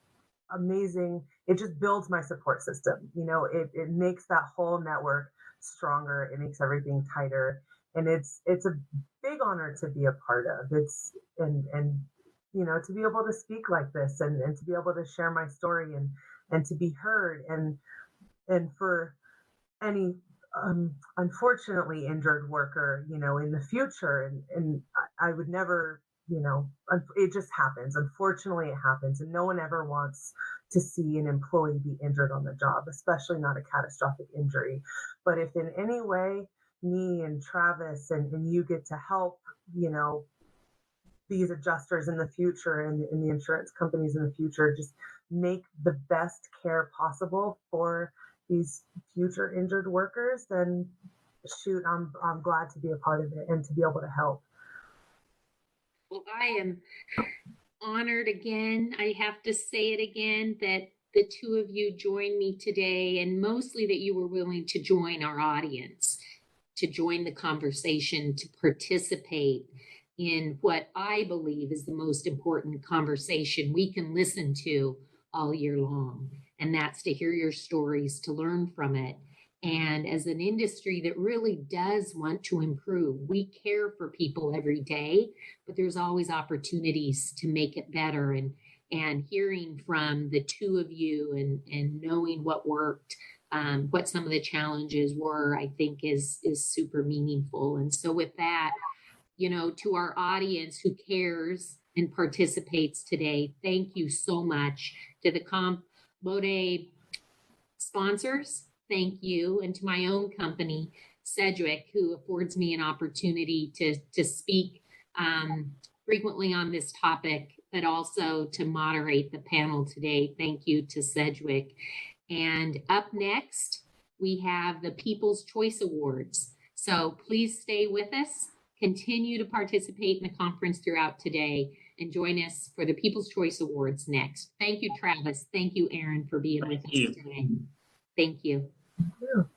amazing, it just builds my support system. It makes that whole network stronger. It makes everything tighter. And it's a big honor to be a part of. And to be able to speak like this, and to be able to share my story, and to be heard, and for any unfortunately injured worker, in the future. And I would never, it just happens. Unfortunately, it happens. And no one ever wants to see an employee be injured on the job, especially not a catastrophic injury. But if in any way me and Travis and you get to help, these adjusters in the future, and the insurance companies in the future, just make the best care possible for these future injured workers, then shoot, I'm glad to be a part of it and to be able to help. Well, I am honored again. I have to say it again that the two of you joined me today, and mostly that you were willing to join our audience, to join the conversation, to participate in what I believe is the most important conversation we can listen to all year long. And that's to hear your stories, to learn from it. And as an industry that really does want to improve, we care for people every day, but there's always opportunities to make it better. And hearing from the two of you, and knowing what worked what some of the challenges were, I think is super meaningful. And so with that, to our audience who cares and participates today, thank you so much. To the Comp Laude sponsors, thank you. And to my own company, Sedgwick, who affords me an opportunity to speak frequently on this topic, but also to moderate the panel today. Thank you to Sedgwick. And up next, we have the People's Choice Awards. So please stay with us, continue to participate in the conference throughout today, and join us for the People's Choice Awards next. Thank you, Travis. Thank you, Erin, for being with us today. Thank you. Thank you.